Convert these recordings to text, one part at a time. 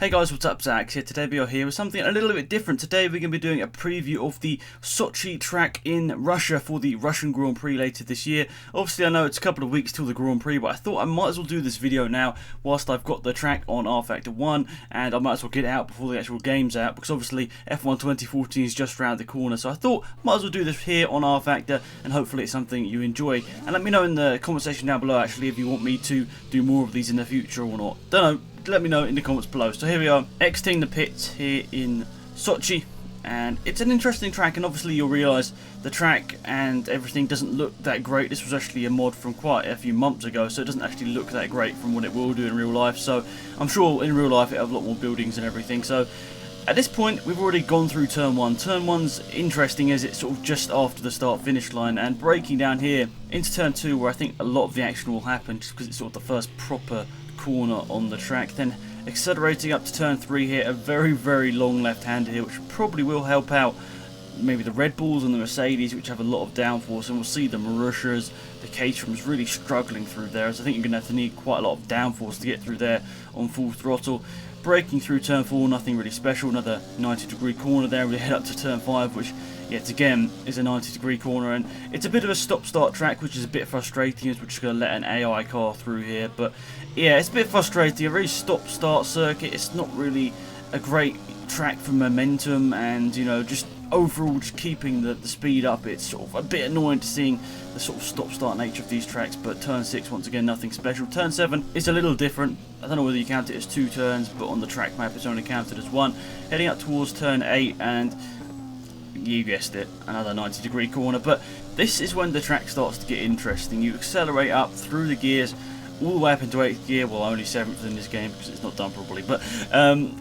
Hey guys, what's up? Zach here. Today we are here with something a little bit different. Today we're going to be doing a preview of the Sochi track in Russia for the Russian Grand Prix later this year. Obviously I know it's a couple of weeks till the Grand Prix, but I thought I might as well do this video now whilst I've got the track on R Factor 1, and I might as well get it out before the actual game's out, because obviously F1 2014 is just around the corner. So I thought I might as well do this here on R Factor, and hopefully it's something you enjoy. And let me know in the comment section down below actually if you want me to do more of these in the future or not. Don't know. Let me know in the comments below. So here we are, exiting the pits here in Sochi, and it's an interesting track, and obviously you'll realise the track and everything doesn't look that great. This was actually a mod from quite a few months ago, so it doesn't actually look that great from what it will do in real life. So I'm sure in real life it'll have a lot more buildings and everything. So at this point we've already gone through turn 1. Turn 1's interesting as it's sort of just after the start finish line, and breaking down here into turn 2 where I think a lot of the action will happen, just because it's sort of the first proper corner on the track. Then accelerating up to turn 3 here, a very long left-hander here, which probably will help out maybe the Red Bulls and the Mercedes, which have a lot of downforce, and we'll see the Marussias, the Caterhams really struggling through there, so I think you're going to have to need quite a lot of downforce to get through there on full throttle. Breaking through turn 4, nothing really special, another 90-degree corner there. We head up to turn 5, which yet again is a 90-degree corner, and it's a bit of a stop-start track, which is a bit frustrating as we're just going to let an AI car through here. But yeah, it's a bit frustrating, a very stop-start circuit. It's not really a great track for momentum, and you know, just overall just keeping the speed up. It's sort of a bit annoying to seeing the sort of stop-start nature of these tracks. But turn 6, once again, nothing special. Turn 7 is a little different. I don't know whether you count it as 2 turns, but on the track map it's only counted as 1. Heading up towards turn 8, and you guessed it, another 90-degree corner. But this is when the track starts to get interesting. You accelerate up through the gears all the way up into 8th gear, well only 7th in this game because it's not done properly, but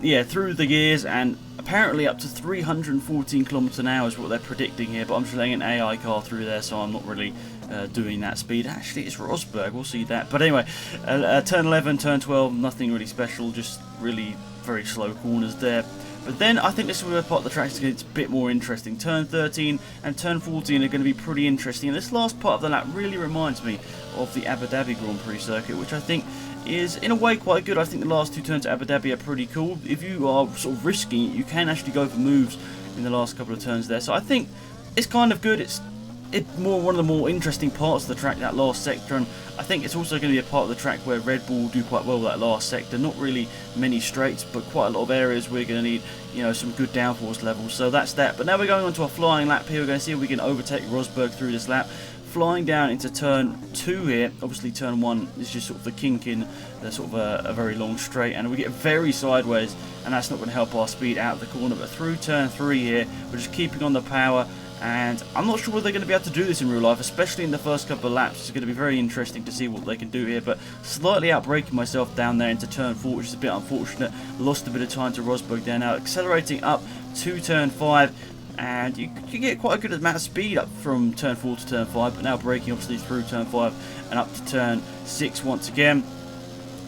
yeah, through the gears, and apparently up to 314 kilometers an hour is what they're predicting here, but I'm just letting an AI car through there, so I'm not really doing that speed. Actually it's Rosberg, we'll see that. But anyway, turn 11, turn 12, nothing really special, just really very slow corners there. But then I think this is where part of the track gets a bit more interesting. Turn 13 and turn 14 are going to be pretty interesting, and this last part of the lap really reminds me of the Abu Dhabi Grand Prix circuit, which I think is in a way quite good. I think the last 2 turns at Abu Dhabi are pretty cool. If you are sort of risking it, you can actually go for moves in the last couple of turns there, so I think it's kind of good. It's more one of the more interesting parts of the track, that last sector, and I think it's also going to be a part of the track where Red Bull do quite well with that last sector. Not really many straights, but quite a lot of areas we're going to need, you know, some good downforce levels. So that's that. But now we're going on to a flying lap here. We're going to see if we can overtake Rosberg through this lap. Flying down into turn 2 here. Obviously turn 1 is just sort of the kink in the sort of a very long straight, and we get very sideways, and that's not going to help our speed out of the corner. But through turn 3 here, we're just keeping on the power, and I'm not sure whether they're going to be able to do this in real life, especially in the first couple of laps. It's going to be very interesting to see what they can do here, but slightly outbraking myself down there into turn 4, which is a bit unfortunate. Lost a bit of time to Rosberg there. Now accelerating up to turn 5, and you get quite a good amount of speed up from turn 4 to turn 5, but now braking obviously through turn 5 and up to turn 6 once again.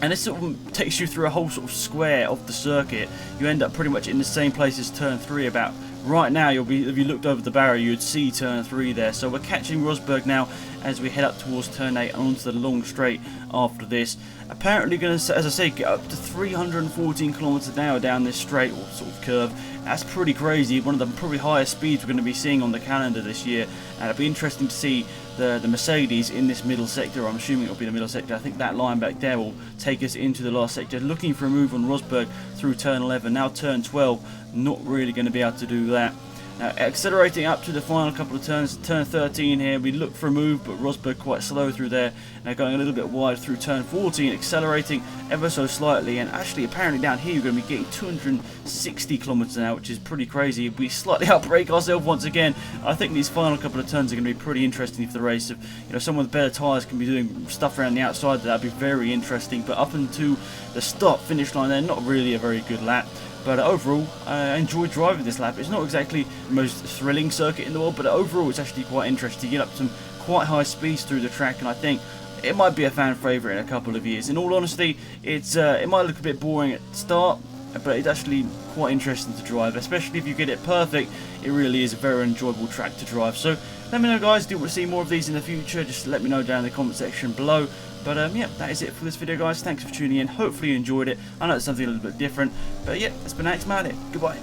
And this sort of takes you through a whole sort of square of the circuit. You end up pretty much in the same place as turn 3 about. Right now, you'll be, if you looked over the barrier, you'd see turn 3 there. So we're catching Rosberg now as we head up towards turn 8 and onto the long straight after this. Apparently going to, as I say, get up to 314 kilometers an hour down this straight or sort of curve. That's pretty crazy. One of the probably highest speeds we're going to be seeing on the calendar this year. And it'll be interesting to see the Mercedes in this middle sector. I'm assuming it'll be the middle sector. I think that line back there will take us into the last sector. Looking for a move on Rosberg through turn 11. Now turn 12, not really going to be able to do that. Now accelerating up to the final couple of turns, turn 13 here, we look for a move, but Rosberg quite slow through there. Now going a little bit wide through turn 14, accelerating ever so slightly, and actually apparently down here you're going to be getting 260 kilometers an hour, which is pretty crazy. We slightly outbrake ourselves once again. I think these final couple of turns are going to be pretty interesting for the race. If you know, someone with better tyres can be doing stuff around the outside, that'd be very interesting. But up until the start finish line, they're not really a very good lap. But overall, I enjoyed driving this lap. It's not exactly the most thrilling circuit in the world, but overall it's actually quite interesting. You get up to some quite high speeds through the track, and I think it might be a fan favourite in a couple of years. In all honesty, it might look a bit boring at the start, but it's actually quite interesting to drive, especially if you get it perfect. It really is a very enjoyable track to drive. So Let me know, guys, do you want to see more of these in the future? Just let me know down in the comment section below. But yeah, that is it for this video, guys. Thanks for tuning in. Hopefully you enjoyed it. I know it's something a little bit different. But yeah, it's been Alex Goodbye.